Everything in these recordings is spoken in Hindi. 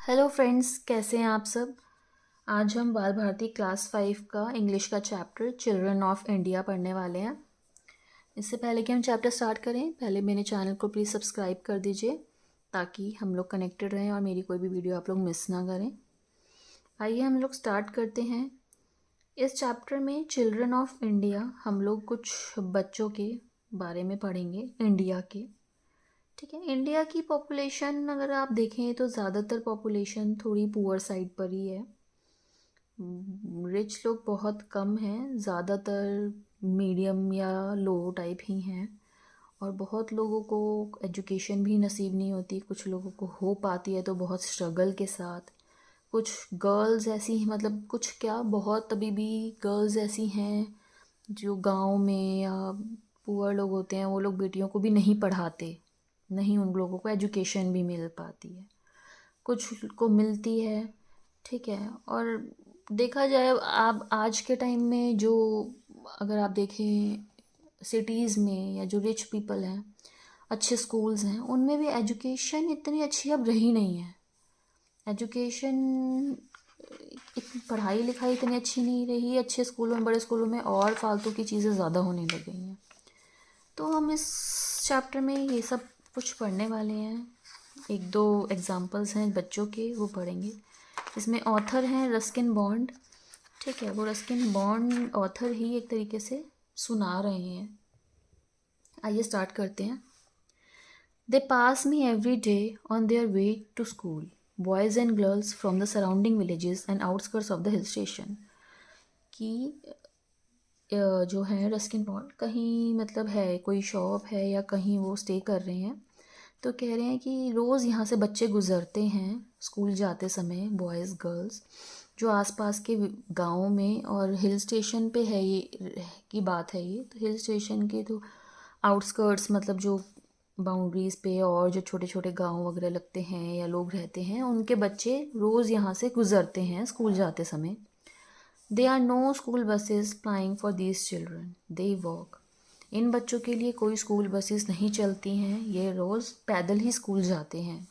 हेलो फ्रेंड्स, कैसे हैं आप सब। आज हम बाल भारती क्लास 5 का इंग्लिश का चैप्टर चिल्ड्रन ऑफ इंडिया पढ़ने वाले हैं। इससे पहले कि हम चैप्टर स्टार्ट करें, पहले मेरे चैनल को प्लीज़ सब्सक्राइब कर दीजिए ताकि हम लोग कनेक्टेड रहें और मेरी कोई भी वीडियो आप लोग मिस ना करें। आइए हम लोग स्टार्ट करते हैं। इस चैप्टर में चिल्ड्रन ऑफ इंडिया हम लोग कुछ बच्चों के बारे में पढ़ेंगे, इंडिया के। ठीक है, इंडिया की पॉपुलेशन अगर आप देखें तो ज़्यादातर पॉपुलेशन थोड़ी पुअर साइड पर ही है। रिच लोग बहुत कम हैं, ज़्यादातर मीडियम या लो टाइप ही हैं। और बहुत लोगों को एजुकेशन भी नसीब नहीं होती, कुछ लोगों को हो पाती है तो बहुत स्ट्रगल के साथ। कुछ गर्ल्स ऐसी हैं, मतलब कुछ क्या, बहुत अभी भी गर्ल्स ऐसी हैं जो गांव में या पुअर लोग होते हैं, वो लोग बेटियों को भी नहीं पढ़ाते, नहीं उन लोगों को एजुकेशन भी मिल पाती है, कुछ को मिलती है। ठीक है, और देखा जाए आप आज के टाइम में जो, अगर आप देखें सिटीज़ में या जो रिच पीपल हैं, अच्छे स्कूल्स हैं, उनमें भी एजुकेशन इतनी अच्छी अब रही नहीं है। एजुकेशन, पढ़ाई लिखाई इतनी अच्छी नहीं रही अच्छे स्कूलों में, बड़े स्कूलों में, और फालतू की चीज़ें ज़्यादा होने लग गई हैं। तो हम इस चैप्टर में ये सब कुछ पढ़ने वाले हैं। एक दो एग्जाम्पल्स हैं बच्चों के, वो पढ़ेंगे। इसमें ऑथर हैं रस्किन बॉन्ड। ठीक है, वो रस्किन बॉन्ड ऑथर ही एक तरीके से सुना रहे हैं। आइए स्टार्ट करते हैं। They pass me every day on their way to school, boys and girls from the surrounding villages and outskirts of the hill station. कि जो है रस्किन बॉन्ड कहीं, मतलब है कोई शॉप है या कहीं वो स्टे कर रहे हैं, तो कह रहे हैं कि रोज़ यहाँ से बच्चे गुज़रते हैं स्कूल जाते समय, बॉयज़ गर्ल्स, जो आसपास के गाँव में, और हिल स्टेशन पे है ये की बात है। ये तो हिल स्टेशन के तो आउटस्कर्ट्स, मतलब जो बाउंड्रीज़ पे और जो छोटे छोटे गांव वगैरह लगते हैं या लोग रहते हैं, उनके बच्चे रोज़ यहाँ से गुज़रते हैं स्कूल जाते समय। They are no school buses plying for these children, they walk. इन बच्चों के लिए कोई स्कूल बसेस नहीं चलती हैं, ये रोज़ पैदल ही स्कूल जाते हैं।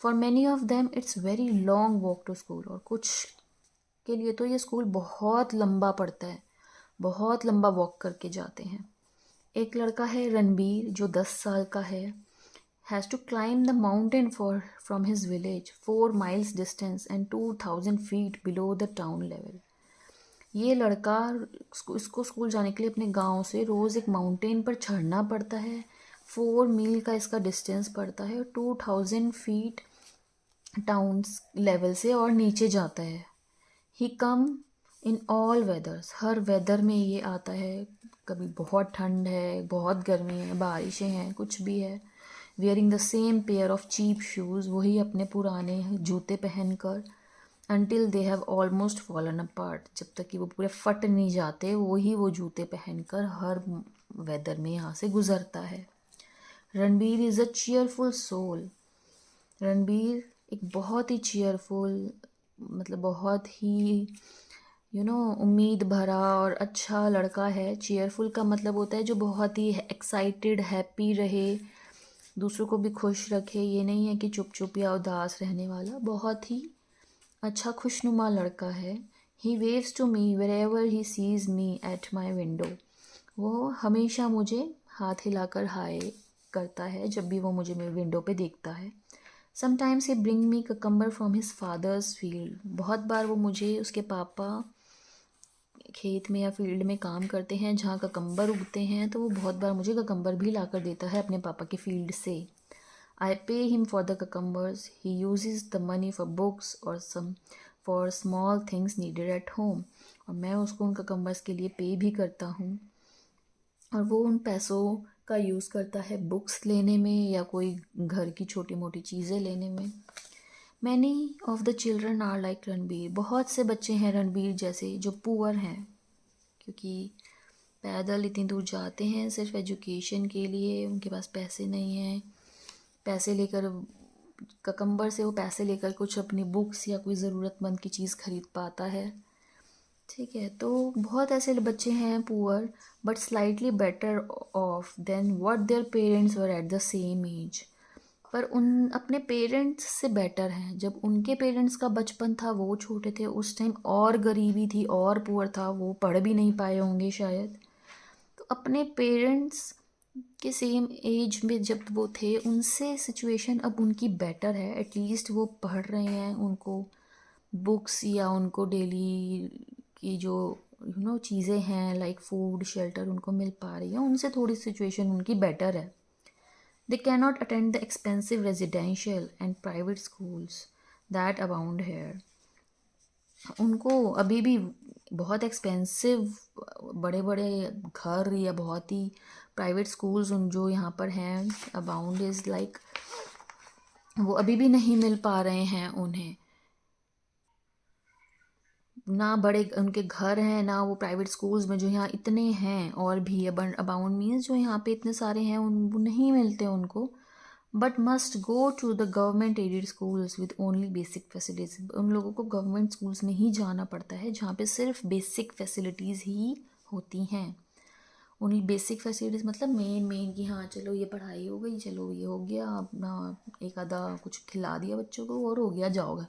For many of them it's very long walk to school, और कुछ के लिए तो ये स्कूल बहुत लंबा पड़ता है, बहुत लंबा वॉक करके जाते हैं। एक लड़का है रणबीर, जो 10 साल का है, has to climb the mountain for from his village 4 miles distance and 2000 feet below the town level. ये लड़का, इसको स्कूल जाने के लिए अपने गांव से रोज़ एक माउंटेन पर चढ़ना पड़ता है। 4 मील का इसका डिस्टेंस पड़ता है, और 2000 feet टाउन लेवल से और नीचे जाता है। ही कम in all weathers, her weather में ये आता है। कभी बहुत ठंड है, बहुत गर्मी है, बारिशें हैं, कुछ भी है। Wearing the same pair of cheap shoes, वही अपने पुराने जूते पहनकर। Until they have almost fallen apart, जब तक कि वो पूरे फट नहीं जाते, वही वो जूते पहनकर हर वेदर में यहाँ से गुजरता है। Ranbir is a cheerful soul. Ranbir एक बहुत ही चीयरफुल, मतलब बहुत ही उम्मीद भरा और अच्छा लड़का है। चीयरफुल का मतलब होता है जो बहुत ही एक्साइटेड, हैप्पी रहे, दूसरों को भी खुश रखे। ये नहीं है कि चुप चुप या उदास रहने वाला, बहुत ही अच्छा खुशनुमा लड़का है। He waves to me wherever he sees me at my window. वो हमेशा मुझे हाथ हिलाकर हाय करता है जब भी वो मुझे मेरे विंडो पे देखता है। Sometimes he bring me cucumber from his father's field. बहुत बार वो मुझे, उसके पापा खेत में या फील्ड में काम करते हैं जहाँ ककम्बर उगते हैं, तो वो बहुत बार मुझे ककम्बर भी ला कर देता है अपने पापा के फील्ड से। I pay him for the cucumbers. He uses the money for books or some for small things needed at home. और मैं उसको उन cucumbers के लिए पे भी करता हूँ, और वो उन पैसों का यूज़ करता है बुक्स लेने में या कोई घर की छोटी मोटी चीज़ें लेने में। Many of the children are like Ranbir. बहुत से बच्चे हैं रणबीर जैसे जो पुअर हैं, क्योंकि पैदल इतनी दूर जाते हैं सिर्फ एजुकेशन के लिए, उनके पास पैसे नहीं हैं। पैसे लेकर, ककम्बर से वो पैसे लेकर कुछ अपनी बुक्स या कोई ज़रूरतमंद की चीज़ खरीद पाता है। ठीक है, तो बहुत ऐसे बच्चे हैं poor but slightly better off than what their parents were at the same age. पर उन अपने पेरेंट्स से बेटर हैं। जब उनके पेरेंट्स का बचपन था, वो छोटे थे, उस टाइम और गरीबी थी और पुअर था, वो पढ़ भी नहीं पाए होंगे शायद। तो अपने पेरेंट्स के सेम एज में जब वो थे, उनसे सिचुएशन अब उनकी बेटर है। एटलीस्ट वो पढ़ रहे हैं, उनको बुक्स या उनको डेली की जो चीज़ें हैं लाइक फूड शेल्टर उनको मिल पा रही है, उनसे थोड़ी सिचुएशन उनकी बेटर है। They cannot attend the expensive residential and private schools that abound here. उनको अभी भी बहुत एक्सपेंसिव बड़े बड़े घर या बहुत ही प्राइवेट स्कूल्स उन जो यहाँ पर हैं अबाउंड इज़ लाइक वो अभी भी नहीं मिल पा रहे हैं उन्हें। ना बड़े उनके घर हैं, ना वो प्राइवेट स्कूल्स में जो यहाँ इतने हैं और भी अबाउंड मीन्स जो यहाँ पे इतने सारे हैं उन वो नहीं मिलते उनको। But must go to the government aided schools with only basic facilities. उन लोगों को गवर्नमेंट स्कूल्स में ही जाना पड़ता है जहाँ पे सिर्फ बेसिक फैसिलिटीज़ ही होती हैं। ओनली बेसिक फैसिलिटीज़ मतलब मेन कि हाँ चलो ये पढ़ाई हो गई, चलो ये हो गया, अपना एक आधा कुछ खिला दिया बच्चों को और हो गया जाओगा।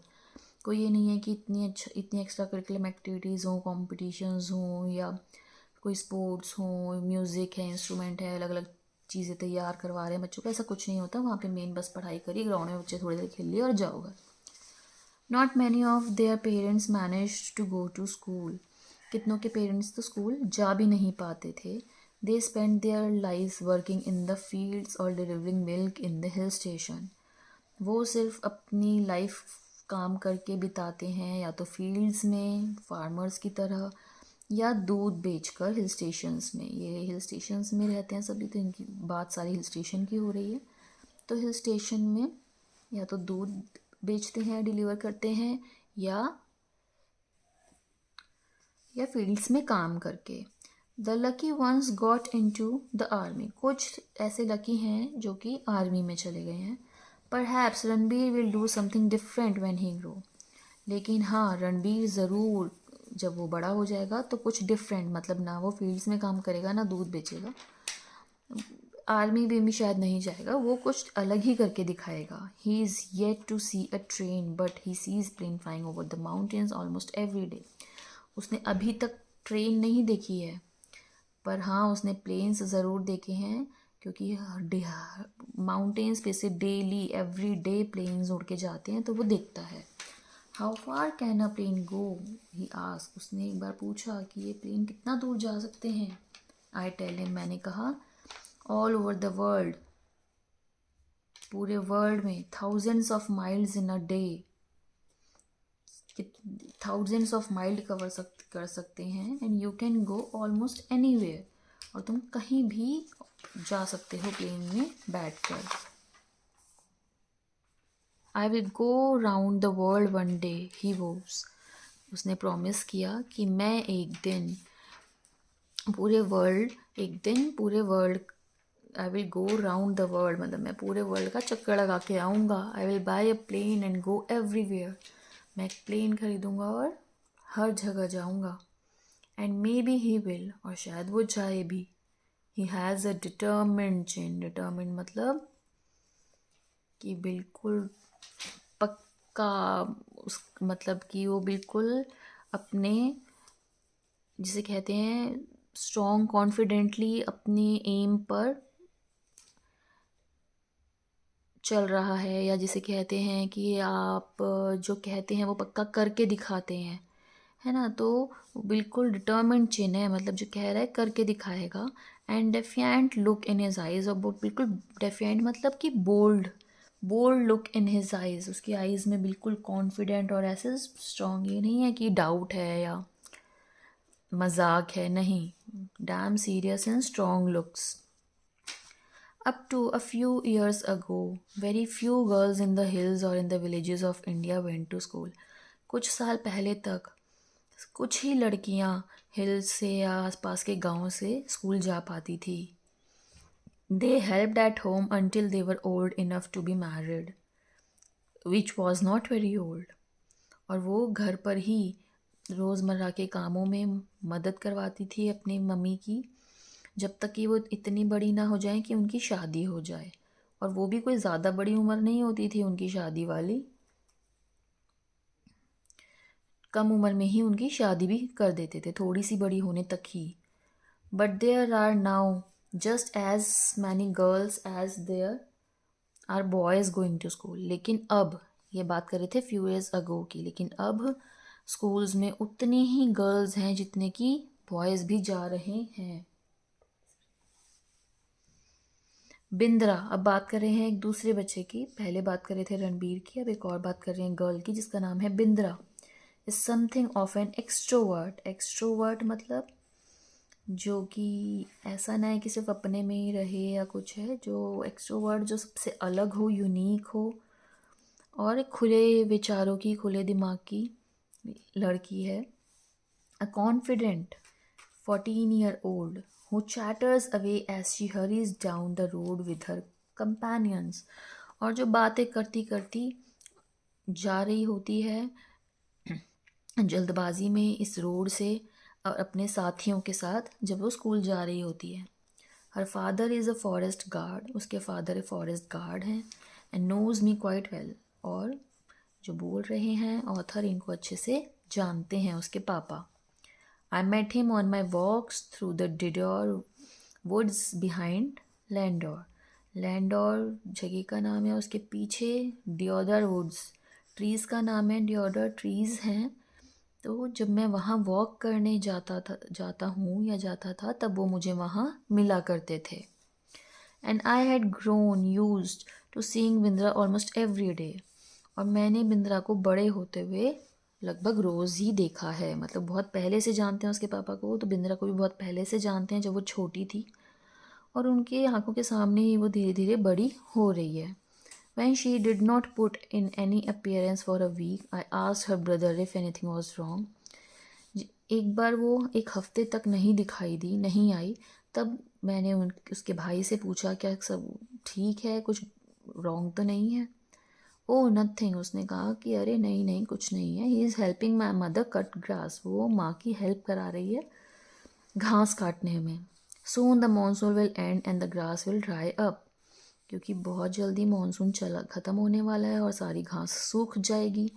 कोई ये नहीं है कि इतनी एक्स्ट्रा करिकुलम एक्टिविटीज़ हों, कॉम्पिटिशन्स हों या कोई स्पोर्ट्स हों, म्यूज़िक है, इंस्ट्रूमेंट है, अलग अलग चीज़ें तैयार करवा रहे हैं बच्चों को, ऐसा कुछ नहीं होता वहाँ पे। मेन बस पढ़ाई करिए, ग्राउंड में बच्चे थोड़ी देर खेल लिए और जाओगे। Not many of their parents manage to go to school. कितनों के पेरेंट्स तो स्कूल जा भी नहीं पाते थे। They spend their life working in the fields और delivering milk in the hill station. वो सिर्फ अपनी लाइफ काम करके बिताते हैं, या तो फील्ड्स में फार्मर्स की तरह, या दूध बेचकर हिल स्टेशंस में। ये हिल स्टेशंस में रहते हैं सभी, तो इनकी बात सारी हिल स्टेशन की हो रही है। तो हिल स्टेशन में या तो दूध बेचते हैं, डिलीवर करते हैं, या फील्ड्स में काम करके। The lucky ones got into the army. कुछ ऐसे लकी हैं जो कि आर्मी में चले गए हैं। Perhaps Ranbir will do something different when he grow. लेकिन हाँ, रणबीर ज़रूर जब वो बड़ा हो जाएगा तो कुछ डिफरेंट, मतलब ना वो फील्ड्स में काम करेगा ना दूध बेचेगा, आर्मी में भी शायद नहीं जाएगा, वो कुछ अलग ही करके दिखाएगा। He is yet to see a train but he sees plane flying over the mountains almost every day. उसने अभी तक ट्रेन नहीं देखी है, पर हाँ उसने प्लेन्स ज़रूर देखे हैं, क्योंकि माउंटेन्स पे से डेली एवरी डे प्लेन्स उड़ के जाते हैं तो वो देखता है। How far can a plane go, he ask. उसने एक बार पूछा कि ये प्लेन कितना दूर जा सकते हैं। आई टेल हिम, मैंने कहा, ऑल ओवर द वर्ल्ड, पूरे वर्ल्ड में, thousands of miles in a day, thousands of mile कर सकते हैं। And you can go almost anywhere, और तुम कहीं भी जा सकते हो प्लेन में बैठकर। I will go round the world one day, he vows. उसने प्रॉमिस किया कि मैं एक दिन पूरे world I will go round the world, मतलब मैं पूरे वर्ल्ड का चक्कर लगा के आऊँगा। I will buy a plane and go everywhere. मैं एक प्लेन खरीदूँगा और हर जगह जाऊँगा। And maybe he will, और शायद वो जाए भी। He has a determined chin. Determined मतलब कि बिल्कुल पक्का, उस मतलब कि वो बिल्कुल अपने, जिसे कहते हैं स्ट्रॉन्ग, कॉन्फिडेंटली अपने एम पर चल रहा है, या जिसे कहते हैं कि आप जो कहते हैं वो पक्का करके दिखाते हैं, है ना। तो बिल्कुल डिटर्मिन्ड चिन है, मतलब जो कह रहा है करके दिखाएगा। And defiant look in his eyes, और बिल्कुल डेफिएंट मतलब कि bold look in his eyes. उसकी आइज़ में बिल्कुल कॉन्फिडेंट और ऐसे स्ट्रॉन्ग, ये नहीं है कि डाउट है या मजाक है, नहीं, dam serious and strong looks. Up to a few years ago, very few girls in the hills or in the villages of India went to school. कुछ साल पहले तक कुछ ही लड़कियां हिल्स से या आसपास के गांव से स्कूल जा पाती थी। They helped at home until they were old enough to be married, which was not very old. और वो घर पर ही रोज़मर्रा के कामों में मदद करवाती थी अपनी मम्मी की, जब तक कि वो इतनी बड़ी ना हो जाए कि उनकी शादी हो जाए। और वो भी कोई ज़्यादा बड़ी उम्र नहीं होती थी उनकी शादी वाली, कम उम्र में ही उनकी शादी भी कर देते थे, थोड़ी सी बड़ी होने तक ही। But there are now just as many girls as there are boys going to school. लेकिन अब, ये बात कर रहे थे फ्यू ईयर्स अगो की, लेकिन अब स्कूल्स में उतनी ही गर्ल्स हैं जितने की बॉयज़ भी जा रहे हैं। बिंद्रा, अब बात कर रहे हैं एक दूसरे बच्चे की। पहले बात कर रहे थे रणबीर की, अब एक और बात कर रहे हैं गर्ल की जिसका नाम है Bindra. Is something of an extrovert. Extrovert मतलब जो कि ऐसा ना है कि सिर्फ अपने में ही रहे या कुछ है, जो एक्सट्रोवर्ट जो सबसे अलग हो, यूनिक हो और एक खुले विचारों की, खुले दिमाग की लड़की है। A confident 14-year-old who chatters away as she hurries down the road with her companions। और जो बातें करती करती जा रही होती है जल्दबाजी में इस रोड से और अपने साथियों के साथ जब वो स्कूल जा रही होती है। Her father is a forest guard, उसके फादर फॉरेस्ट गार्ड हैं। And knows me quite well, और जो बोल रहे हैं ऑथर इनको अच्छे से जानते हैं, उसके पापा। I met him on my walks through the Dior woods behind Landor। Landour जगह का नाम है, उसके पीछे डियोडर वुड्स ट्रीज़ का नाम है, डियोडर ट्रीज़ हैं। तो जब मैं वहाँ वॉक करने जाता हूँ या जाता था, तब वो मुझे वहाँ मिला करते थे। And I had grown used to seeing Bindra almost every day. और मैंने बिंद्रा को बड़े होते हुए लगभग रोज़ ही देखा है, मतलब बहुत पहले से जानते हैं उसके पापा को, तो बिंद्रा को भी बहुत पहले से जानते हैं जब वो छोटी थी, और उनकी आंखों के सामने ही वो धीरे धीरे बड़ी हो रही है। When she did not put in any appearance for a week, I asked her brother if anything was wrong। एक बार वो एक हफ्ते तक नहीं दिखाई दी, नहीं आई, तब मैंने उसके भाई से पूछा क्या सब ठीक है, कुछ रॉन्ग तो नहीं है। ओह नथिंग, उसने कहा कि अरे नहीं नहीं कुछ नहीं है। He is helping my mother cut grass, वो माँ की हेल्प करा रही है घास काटने में। Soon the monsoon will and and the grass will dry up, क्योंकि बहुत जल्दी मानसून चला ख़त्म होने वाला है और सारी घास सूख जाएगी।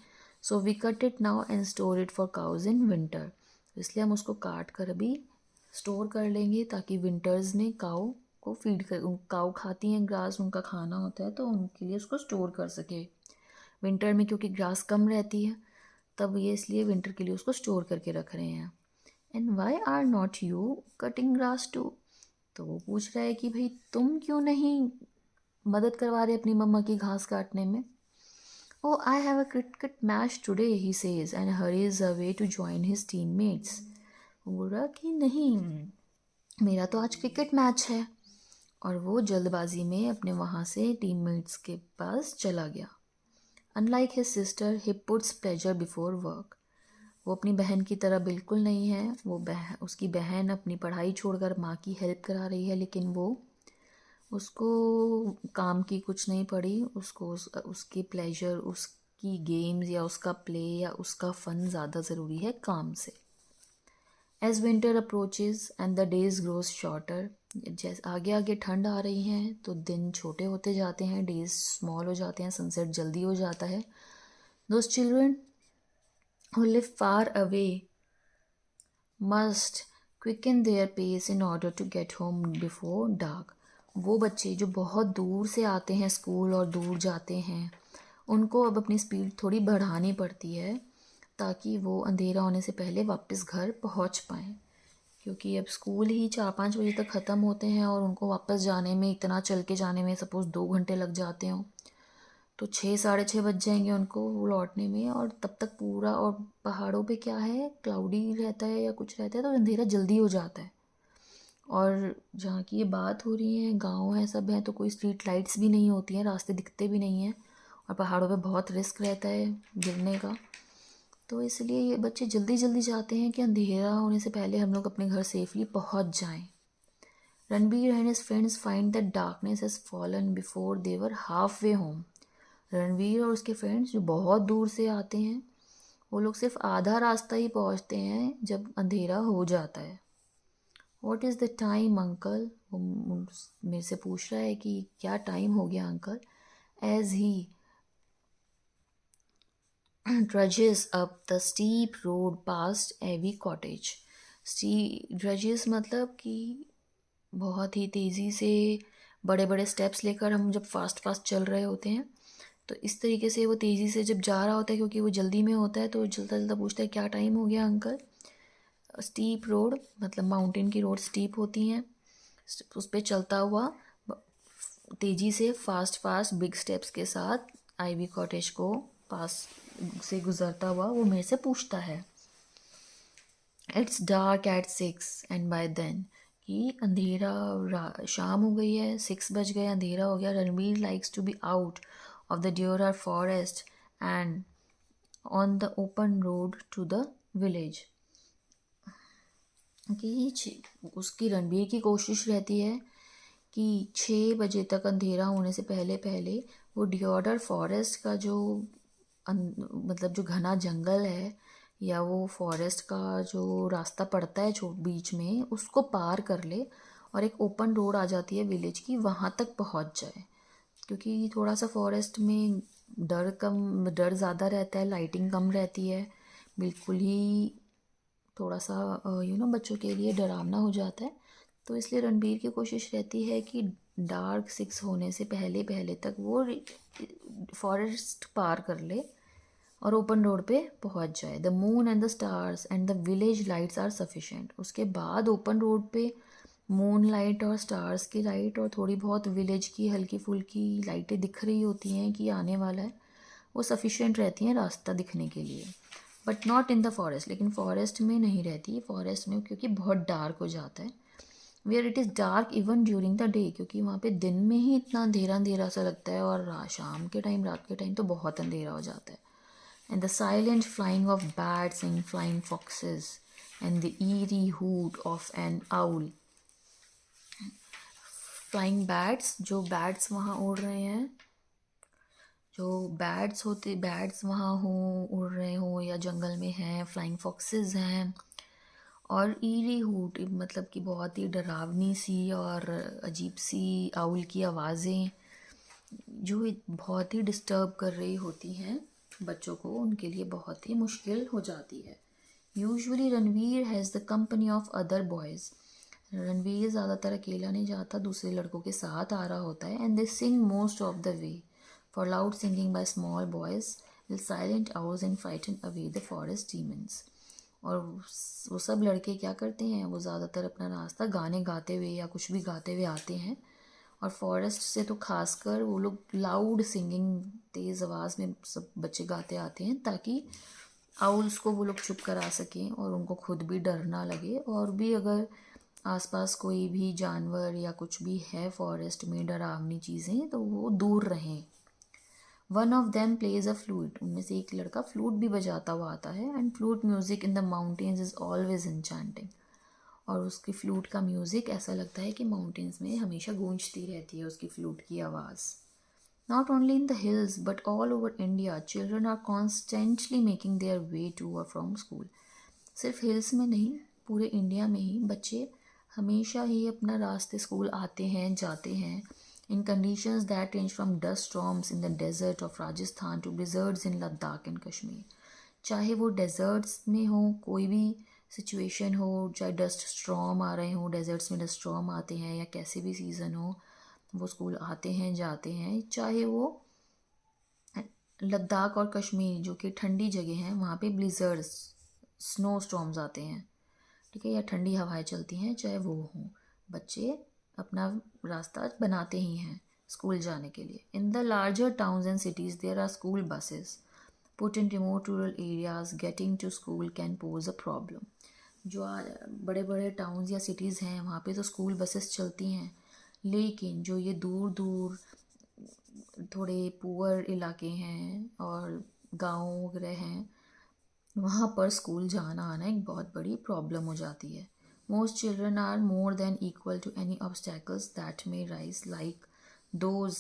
So we cut it now and store it for cows in winter. इसलिए हम उसको काट कर अभी स्टोर कर लेंगे ताकि विंटर्स में काऊ को फीड कर, काऊ खाती हैं ग्रास, उनका खाना होता है, तो उनके लिए उसको स्टोर कर सके। विंटर में क्योंकि ग्रास कम रहती है, तब ये इसलिए विंटर के लिए उसको स्टोर करके रख रहे हैं। And why are not you cutting grass too, तो वो पूछ रहा है कि भाई तुम क्यों नहीं मदद करवा रहे अपनी मम्मा की घास काटने में। Oh I have a cricket match today, he says and hurries away to join his teammates. वो बोल रहा कि नहीं, मेरा तो आज क्रिकेट मैच है, और वो जल्दबाजी में अपने वहाँ से टीममेट्स के पास चला गया। Unlike his sister he puts pleasure before work. वो अपनी बहन की तरह बिल्कुल नहीं है। वो उसकी बहन अपनी पढ़ाई छोड़कर माँ की हेल्प करा रही है, लेकिन वो उसको काम की कुछ नहीं पड़ी, उसको उसकी प्लेजर, उसकी गेम्स या उसका प्ले या उसका फ़न ज़्यादा ज़रूरी है काम से। As winter approaches and the days grows shorter, जैसे आगे आगे ठंड आ रही है तो दिन छोटे होते जाते हैं, डेज स्मॉल हो जाते हैं, सनसेट जल्दी हो जाता है। Those children who live far away must quicken their pace in order to get home before dark। वो बच्चे जो बहुत दूर से आते हैं स्कूल और दूर जाते हैं, उनको अब अपनी स्पीड थोड़ी बढ़ानी पड़ती है ताकि वो अंधेरा होने से पहले वापस घर पहुंच पाएँ, क्योंकि अब स्कूल ही 4-5 बजे तक ख़त्म होते हैं और उनको वापस जाने में, इतना चल के जाने में सपोज़ 2 घंटे लग जाते हों, तो 6-6:30 बज जाएंगे उनको लौटने में, और तब तक पूरा, और पहाड़ों पे क्या है, क्लाउडी रहता है या कुछ रहता है, तो अंधेरा जल्दी हो जाता है। और जहाँ की ये बात हो रही है गांव है, सब है, तो कोई स्ट्रीट लाइट्स भी नहीं होती हैं, रास्ते दिखते भी नहीं हैं, और पहाड़ों पे बहुत रिस्क रहता है गिरने का। तो इसलिए ये बच्चे जल्दी जल्दी जाते हैं कि अंधेरा होने से पहले हम लोग अपने घर सेफली पहुँच जाएँ। Ranbir and his friends find that darkness has fallen before they were half way home. Ranveer और उसके फ्रेंड्स जो बहुत दूर से आते हैं, वो लोग सिर्फ आधा रास्ता ही पहुंचते हैं जब अंधेरा हो जाता है। What is the time uncle, वो मेरे से पूछ रहा है कि क्या टाइम हो गया uncle, as he trudges up the steep road past Abbey Cottage। drudges मतलब कि बहुत ही तेज़ी से बड़े बड़े स्टेप्स लेकर हम जब फास्ट फास्ट चल रहे होते हैं, तो इस तरीके से वो तेज़ी से जब जा रहा होता है, क्योंकि वो जल्दी में होता है, तो चलता चलता पूछता है क्या टाइम हो गया अंकल। स्टीप रोड मतलब माउंटेन की रोड स्टीप होती हैं, उस पर चलता हुआ तेज़ी से फास्ट फास्ट बिग स्टेप्स के साथ आईवी कॉटेज को पास से गुजरता हुआ वो मेरे से पूछता है, it's dark at 6 and by then, कि अंधेरा शाम हो गई है, 6 बज गए, अंधेरा हो गया। Ranveer likes to be out of the deodar forest and on the open road to the village. कि उसकी रणबीर की कोशिश रहती है कि 6 बजे तक अंधेरा होने से पहले पहले वो डिओडर फॉरेस्ट का जो मतलब जो घना जंगल है या वो फॉरेस्ट का जो रास्ता पड़ता है बीच में, उसको पार कर ले और एक ओपन रोड आ जाती है विलेज की, वहाँ तक पहुँच जाए। क्योंकि थोड़ा सा फॉरेस्ट में डर ज़्यादा रहता है, लाइटिंग कम रहती है, बिल्कुल ही थोड़ा सा बच्चों के लिए डरावना हो जाता है। तो इसलिए रणबीर की कोशिश रहती है कि डार्क 6 होने से पहले पहले तक वो फॉरेस्ट पार कर ले और ओपन रोड पे पहुंच जाए। The moon and the stars and the village lights are sufficient. उसके बाद ओपन रोड पे मून लाइट और स्टार्स की लाइट और थोड़ी बहुत विलेज की हल्की फुल्की लाइटें दिख रही होती हैं कि आने वाला है, वो सफिशेंट रहती हैं रास्ता दिखने के लिए। But not in the forest, लेकिन फॉरेस्ट में नहीं रहती। फॉरेस्ट में क्योंकि बहुत डार्क हो जाता है, where it is dark even during the day, क्योंकि वहाँ पे दिन में ही इतना अंधेरा अंधेरा सा लगता है, और शाम के टाइम, रात के टाइम तो बहुत अंधेरा हो जाता है। And the silent flying of bats and flying foxes and the eerie hoot of N owl. Flying bats, जो बैट्स वहाँ उड़ रहे हैं, जो बैट्स वहाँ हों, उड़ रहे हों या जंगल में हैं, फ्लाइंग फॉक्सेस हैं, और ईरी हूट मतलब कि बहुत ही डरावनी सी और अजीब सी आउल की आवाज़ें जो बहुत ही डिस्टर्ब कर रही होती हैं बच्चों को, उनके लिए बहुत ही मुश्किल हो जाती है। Usually Ranveer has the company of other boys. Ranveer ज़्यादातर अकेला नहीं जाता, दूसरे लड़कों के साथ आ रहा होता है। And they sing most of the way, for loud singing by small boys will silent hours and frighten away the forest demons. और वो सब लड़के क्या करते हैं, वो ज़्यादातर अपना रास्ता गाने गाते हुए या कुछ भी गाते हुए आते हैं, और फॉरेस्ट से तो खासकर वो लोग लाउड सिंगिंग, तेज़ आवाज़ में सब बच्चे गाते आते हैं, ताकि आउल्स को वो लोग चुप करा सकें और उनको खुद भी डर ना लगे, और भी अगर आसपास कोई भी जानवर या कुछ भी है फॉरेस्ट में डरावनी चीज़ें, तो वो दूर रहें। One of them plays a flute, उनमें से एक लड़का फ्लूट भी बजाता हुआ आता है। And flute music in the mountains is always enchanting, और उसकी फ्लूट का म्यूज़िक ऐसा लगता है कि माउंटेन्स में हमेशा गूंजती रहती है उसकी फ्लूट की आवाज़। Not only in the hills but all over India children are constantly making their way to और फ्रॉम स्कूल। सिर्फ हिल्स में नहीं, पूरे इंडिया में ही बच्चे हमेशा ही अपना रास्ते स्कूल आते हैं, जाते हैं, in conditions that range from dust storms in the desert of Rajasthan to blizzards in Ladakh and Kashmir। चाहे वो डेजर्ट्स में हो, कोई भी सिचुएशन हो, चाहे डस्ट स्टॉर्म आ रहे हो, डेजर्ट्स में डस्ट स्टॉर्म आते हैं, या कैसे भी सीज़न हो, वो स्कूल आते हैं, जाते हैं। चाहे वो लद्दाख और कश्मीर जो कि ठंडी जगह हैं, वहाँ पे ब्लिज़र्ड्स, स्नो स्टॉर्म्स आते हैं, ठीक है, या ठंडी हवाएं चलती हैं, चाहे वो हों, बच्चे अपना रास्ता बनाते ही हैं स्कूल जाने के लिए। In the larger towns and cities there are school buses but in remote rural areas, getting to school can pose a problem. जो बड़े बड़े टाउन्स या सिटीज़ हैं, वहाँ पे तो स्कूल बसेस चलती हैं, लेकिन जो ये दूर दूर थोड़े पुअर इलाके हैं और गाँव वगैरह हैं, वहाँ पर स्कूल जाना आना एक बहुत बड़ी प्रॉब्लम हो जाती है। Most children are more than equal to any obstacles that may arise, like those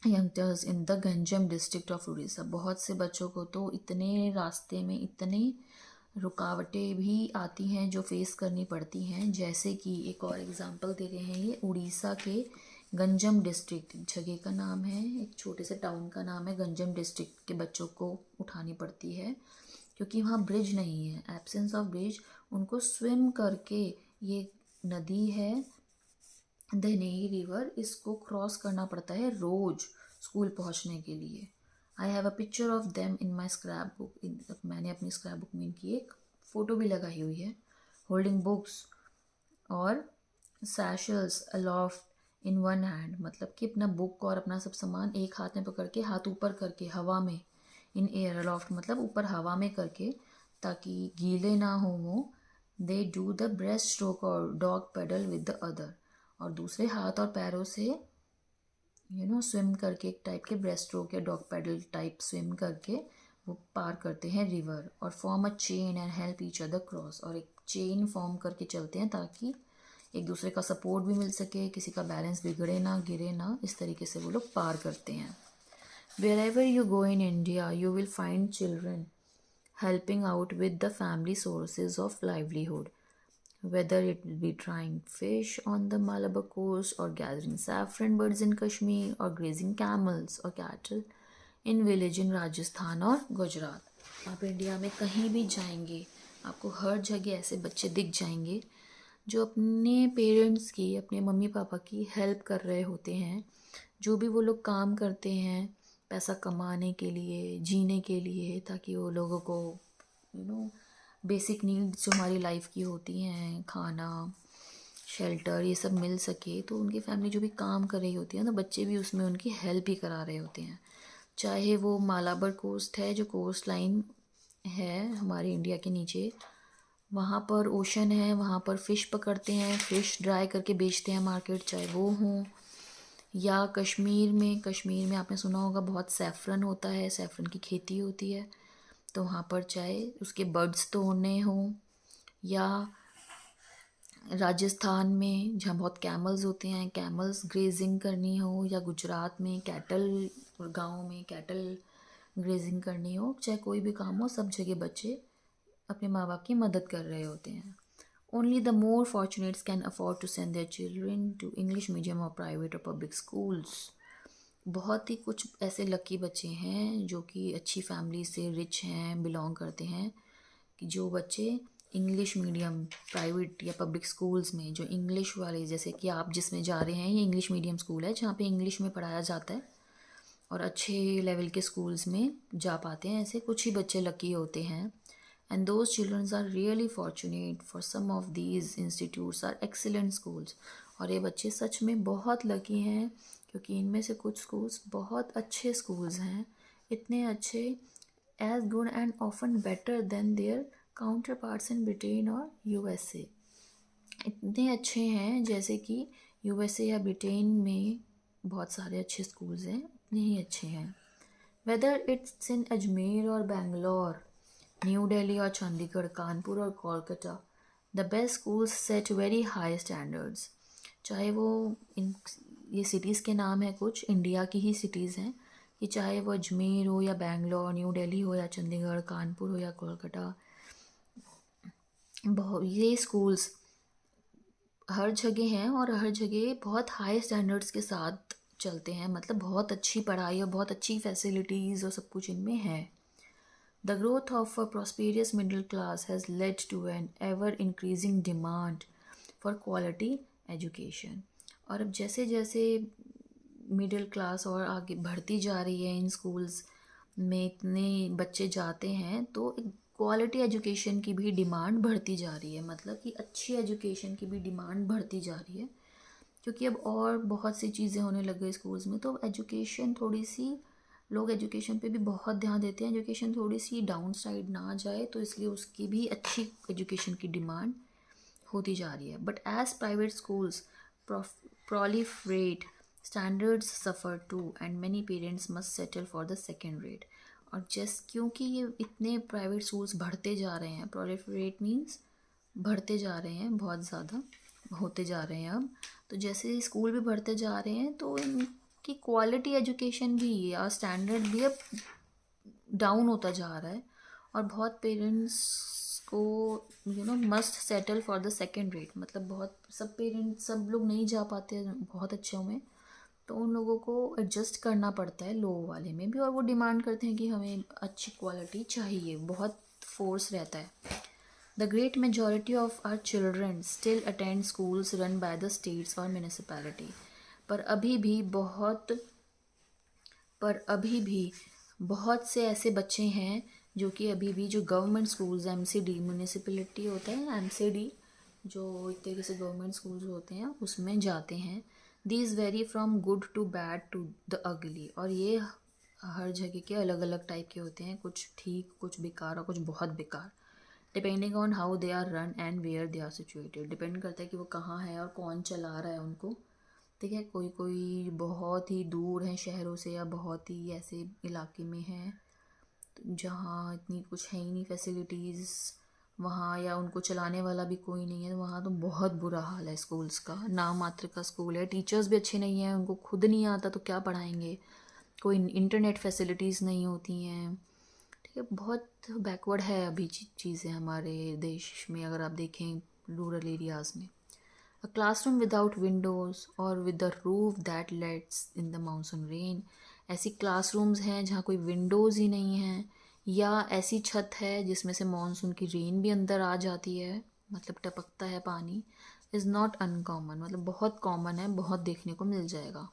youngsters in the Ganjam district of Orissa. बहुत से बच्चों को तो इतने रास्ते में इतने रुकावटें भी आती हैं जो फेस करनी पड़ती हैं, जैसे कि एक और एग्जांपल दे रहे हैं। ये उड़ीसा के गंजम डिस्ट्रिक्ट जगह का नाम है, एक छोटे से टाउन का नाम है। गंजम डिस्ट्रिक्ट के बच्चों को उठानी पड़ती है क्योंकि वहाँ ब्रिज नहीं है, एब्सेंस ऑफ ब्रिज। उनको स्विम करके, ये नदी है धनेही रिवर, इसको क्रॉस करना पड़ता है रोज स्कूल पहुँचने के लिए। आई have a picture of them in my scrap book. मैंने अपनी स्क्रैप बुक में इनकी एक फ़ोटो भी लगाई हुई है। होल्डिंग बुक्स और सैशल्स अलोफ्ट इन वन हैंड, मतलब कि अपना बुक और अपना सब सामान एक हाथ में पकड़ के, हाथ ऊपर करके हवा में, इन एयर, अलोफ्ट मतलब ऊपर हवा में करके, ताकि गीले ना हो वो। They do the breast stroke और dog paddle with the other, और दूसरे हाथ और पैरों से स्विम करके, एक टाइप के ब्रेस्ट स्ट्रोक या डॉग पैडल टाइप स्विम करके वो पार करते हैं रिवर। और form a chain and help each other cross, और एक चेन फॉर्म करके चलते हैं ताकि एक दूसरे का सपोर्ट भी मिल सके, किसी का बैलेंस बिगड़े ना, गिरे ना, इस तरीके से वो लोग पार करते हैं। Wherever you go in India, you will find children helping out with the family sources of livelihood, whether it will be drying fish on the Malabar coast, or gathering saffron buds in Kashmir, or grazing camels or cattle in village in Rajasthan और गुजरात। आप इंडिया में कहीं भी जाएंगे, आपको हर जगह ऐसे बच्चे दिख जाएंगे जो अपने पेरेंट्स की, अपने मम्मी पापा की हेल्प कर रहे होते हैं। जो भी वो लोग काम करते हैं पैसा कमाने के लिए, जीने के लिए, ताकि वो लोगों को बेसिक नीड्स जो हमारी लाइफ की होती हैं, खाना, शेल्टर, ये सब मिल सके, तो उनकी फैमिली जो भी काम कर रही होती है ना, बच्चे भी उसमें उनकी हेल्प ही करा रहे होते हैं। चाहे वो मालाबर कोस्ट है, जो कोस्ट लाइन है हमारे इंडिया के नीचे, वहाँ पर ओशन है, वहाँ पर फ़िश पकड़ते हैं, फ़िश ड्राई करके बेचते हैं मार्केट, चाहे वो हों, या कश्मीर में आपने सुना होगा बहुत सैफ़रन होता है, सैफ़रन की खेती होती है, तो वहाँ पर चाहे उसके बर्ड्स तोड़ने हों, या राजस्थान में जहाँ बहुत कैमल्स होते हैं, कैमल्स ग्रेजिंग करनी हो, या गुजरात में कैटल, गाँव में कैटल ग्रेजिंग करनी हो, चाहे कोई भी काम हो, सब जगह बच्चे अपने माँ बाप की मदद कर रहे होते हैं। Only the more fortunates can afford to send their children to English medium और प्राइवेट और पब्लिक स्कूल्स। बहुत ही कुछ ऐसे लकी बच्चे हैं जो कि अच्छी फैमिली से रिच हैं, बिलोंग करते हैं, कि जो बच्चे इंग्लिश मीडियम प्राइवेट या पब्लिक स्कूल्स में, जो इंग्लिश वाले, जैसे कि आप जिसमें जा रहे हैं, ये इंग्लिश मीडियम स्कूल है जहाँ पे इंग्लिश में पढ़ाया जाता है, और अच्छे लेवल के स्कूल्स में जा पाते हैं। ऐसे कुछ ही बच्चे लकी होते हैं। And those children are really fortunate, for some of these institutes are excellent schools। और ये बच्चे सच में बहुत लकी हैं क्योंकि इनमें से कुछ स्कूल्स बहुत अच्छे स्कूल्स हैं, इतने अच्छे, as good and often better than their counterparts in Britain और USA। इतने अच्छे हैं जैसे कि USA या ब्रिटेन में बहुत सारे अच्छे स्कूल्स हैं, इतने ही अच्छे हैं। Whether it's in अजमेर और बेंगलोर, न्यू दिल्ली और चंडीगढ़, कानपुर और Kolkata, the best schools set very high standards. चाहे वो ये सिटीज़ के नाम है, कुछ इंडिया की ही सिटीज़ हैं, कि चाहे वो अजमेर हो या बेंगलोर, न्यू दिल्ली हो या चंडीगढ़, कानपुर हो या कोलकाता, ये स्कूल्स हर जगह हैं और हर जगह बहुत हाई स्टैंडर्ड्स के साथ चलते हैं, मतलब बहुत अच्छी पढ़ाई और बहुत अच्छी फैसिलिटीज़ और सब कुछ इनमें है। The growth of a prosperous middle class has led to an ever-increasing demand for quality education। और अब जैसे जैसे मिडिल क्लास और आगे बढ़ती जा रही है, इन स्कूल्स में इतने बच्चे जाते हैं, तो क्वालिटी एजुकेशन की भी डिमांड बढ़ती जा रही है, मतलब कि अच्छी एजुकेशन की भी डिमांड बढ़ती जा रही है, क्योंकि अब और बहुत सी चीज़ें होने लग गई स्कूल्स में, तो एजुकेशन थोड़ी सी, लोग एजुकेशन पे भी बहुत ध्यान देते हैं, एजुकेशन थोड़ी सी डाउन साइड ना जाए, तो इसलिए उसकी भी अच्छी एजुकेशन की डिमांड होती जा रही है। But as private schools proliferate, standards suffer too, and many parents must settle for the second rate। और क्योंकि ये इतने प्राइवेट स्कूल्स बढ़ते जा रहे हैं, proliferate मीन्स बढ़ते जा रहे हैं, बहुत ज़्यादा होते जा रहे हैं अब, तो जैसे स्कूल भी बढ़ते जा रहे हैं, तो कि क्वालिटी एजुकेशन भी या स्टैंडर्ड भी अब डाउन होता जा रहा है, और बहुत पेरेंट्स को must settle for the second rate, मतलब बहुत सब पेरेंट्स सब लोग नहीं जा पाते बहुत अच्छों में, तो उन लोगों को एडजस्ट करना पड़ता है लो वाले में भी, और वो डिमांड करते हैं कि हमें अच्छी क्वालिटी चाहिए, बहुत फोर्स रहता है। The great majority of our children still attend schools run by the states और म्यूनिसिपैलिटी, पर अभी भी बहुत से ऐसे बच्चे हैं जो कि अभी भी जो गवर्नमेंट स्कूल्स, एमसीडी म्यूनिसिपलिटी होता है, एमसीडी जो एक तरीके से गवर्नमेंट स्कूल्स होते हैं उसमें जाते हैं। These vary from good to bad to the ugly, और ये हर जगह के अलग अलग टाइप के होते हैं, कुछ ठीक, कुछ बेकार और कुछ बहुत बेकार, depending on how they are run and where they are situated. Depend करता है कि वो कहाँ है और कौन चला रहा है उनको। ठीक है, कोई कोई बहुत ही दूर है शहरों से, या बहुत ही ऐसे इलाके में है जहाँ इतनी कुछ है ही नहीं फैसिलिटीज़ वहाँ, या उनको चलाने वाला भी कोई नहीं है, वहाँ तो बहुत बुरा हाल है स्कूल्स का। नाम मात्र का स्कूल है, टीचर्स भी अच्छे नहीं हैं, उनको खुद नहीं आता तो क्या पढ़ाएंगे, कोई इंटरनेट फैसिलिटीज़ नहीं होती हैं। ठीक है, बहुत बैकवर्ड है अभी चीज़ें हमारे देश में, अगर आप देखें रूरल एरियाज़ में। A classroom without windows or with the roof that lets in the monsoon rain, ऐसी क्लासरूम्स हैं जहाँ कोई विंडोज़ ही नहीं है, या ऐसी छत है जिसमें से मानसून की रेन भी अंदर आ जाती है, मतलब टपकता है पानी, इज़ नॉट अनकॉमन, मतलब बहुत कॉमन है, बहुत देखने को मिल जाएगा।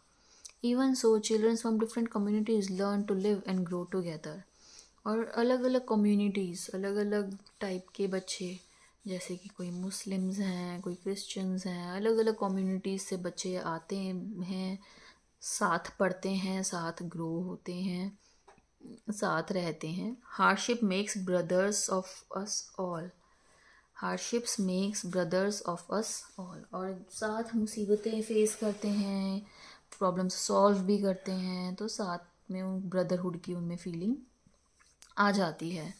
Even so childrens from different communities learn to live and grow together, और अलग अलग कम्युनिटीज़, अलग अलग टाइप के बच्चे, जैसे कि कोई मुस्लिम्स हैं, कोई क्रिश्चियंस हैं, अलग अलग कम्युनिटीज़ से बच्चे आते हैं, साथ पढ़ते हैं, साथ ग्रो होते हैं, साथ रहते हैं। Hardship makes brothers of us all, hardships makes brothers of us all, और साथ मुसीबतें फेस करते हैं, प्रॉब्लम्स सॉल्व भी करते हैं, तो साथ में उन ब्रदरहुड की उनमें फीलिंग आ जाती है।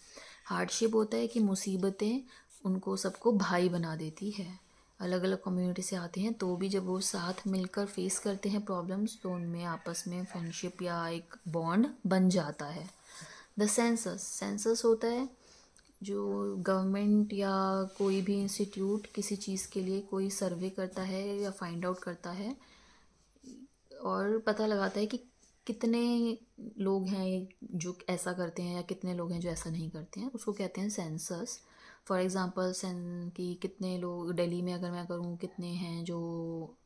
हार्डशिप होता है कि मुसीबतें उनको सबको भाई बना देती है, अलग अलग कम्युनिटी से आते हैं तो भी जब वो साथ मिलकर फेस करते हैं प्रॉब्लम्स, तो उनमें आपस में फ्रेंडशिप या एक बॉन्ड बन जाता है। द सेंसस, सेंसस होता है जो गवर्नमेंट या कोई भी इंस्टीट्यूट किसी चीज़ के लिए कोई सर्वे करता है या फाइंड आउट करता है, और पता लगाता है कि कितने लोग हैं जो ऐसा करते हैं या कितने लोग हैं जो ऐसा नहीं करते हैं, उसको कहते हैं सेंसस। फॉर एग्ज़ाम्पल कि कितने लोग दिल्ली में अगर मैं करूँ, कितने हैं जो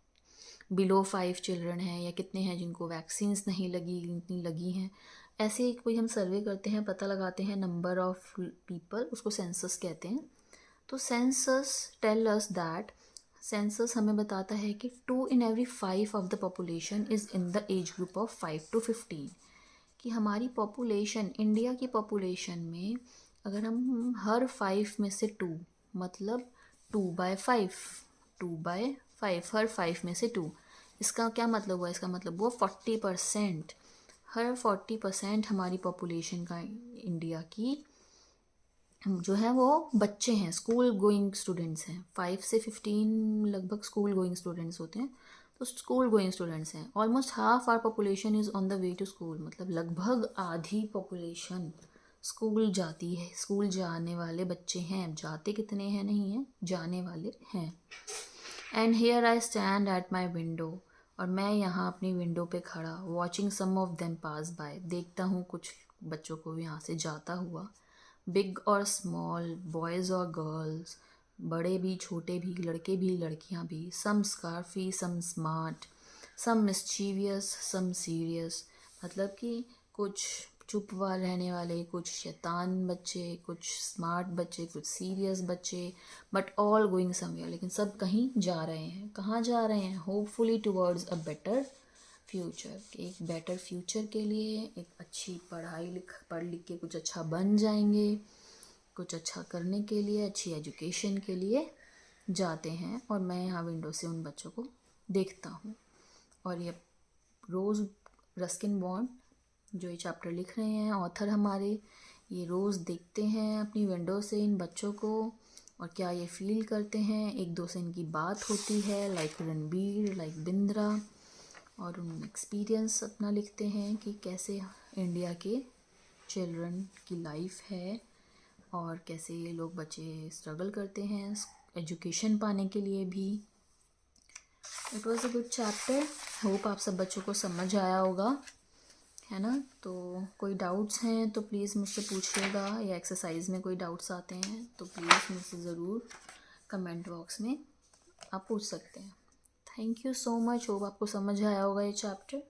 बिलो 5 चिल्ड्रन हैं, या कितने हैं जिनको वैक्सीन्स नहीं लगी, इतनी लगी हैं, ऐसे कोई हम सर्वे करते हैं, पता लगाते हैं नंबर ऑफ पीपल, उसको सेंसस कहते हैं। तो census tell us that, census हमें बताता है कि 2 in every 5 of the population is in the age group of 5 to 15, कि हमारी पॉपुलेशन, इंडिया की पॉपुलेशन में अगर हम हर 5 में से 2, मतलब 2/5, 2/5, हर 5 में से 2, इसका क्या मतलब हुआ? इसका मतलब हुआ 40%, हर 40% हमारी पॉपुलेशन का इंडिया की जो है वो बच्चे हैं, स्कूल गोइंग स्टूडेंट्स हैं। 5 से 15 लगभग स्कूल गोइंग स्टूडेंट्स होते हैं, तो स्कूल गोइंग स्टूडेंट्स हैं। Almost half our population is on the way to school, मतलब लगभग आधी पॉपुलेशन स्कूल जाती है, स्कूल जाने वाले बच्चे हैं। जाते कितने हैं नहीं हैं, जाने वाले हैं। And here I stand at my window, और मैं यहाँ अपनी विंडो पे खड़ा, watching some of them pass by, देखता हूँ कुछ बच्चों को यहाँ से जाता हुआ। बिग और स्मॉल, बॉयज़ और गर्ल्स, बड़े भी छोटे भी, लड़के भी लड़कियां भी, सम स्कार्फी, सम स्मार्ट, सम मिस्चीवियस, सम सीरियस, मतलब कि कुछ चुप रहने वाले, कुछ शैतान बच्चे, कुछ स्मार्ट बच्चे, कुछ सीरियस बच्चे, बट ऑल गोइंग समवेयर, लेकिन सब कहीं जा रहे हैं। कहाँ जा रहे हैं? Hopefully towards a better future, एक बेटर फ्यूचर के लिए, एक अच्छी पढ़ लिख के कुछ अच्छा बन जाएंगे, कुछ अच्छा करने के लिए, अच्छी एजुकेशन के लिए जाते हैं। और मैं यहाँ विंडो से उन बच्चों को देखता हूँ। और ये रोज़ रस्किन बॉन्ड जो ये चैप्टर लिख रहे हैं ऑथर हमारे, ये रोज़ देखते हैं अपनी विंडो से इन बच्चों को, और क्या ये फील करते हैं। एक दो से इनकी बात होती है, लाइक रणबीर, लाइक बिंद्रा, और उन एक्सपीरियंस अपना लिखते हैं कि कैसे इंडिया के चिल्ड्रन की लाइफ है, और कैसे ये लोग बच्चे स्ट्रगल करते हैं एजुकेशन पाने के लिए भी। It was a good chapter. Hope आप सब बच्चों को समझ आया होगा, है ना। तो कोई डाउट्स हैं तो प्लीज़ मुझसे पूछिएगा, या एक्सरसाइज में कोई डाउट्स आते हैं तो प्लीज़ मुझसे ज़रूर कमेंट बॉक्स में आप पूछ सकते हैं। Thank you so much. Hope आपको समझ आया होगा ये चैप्टर।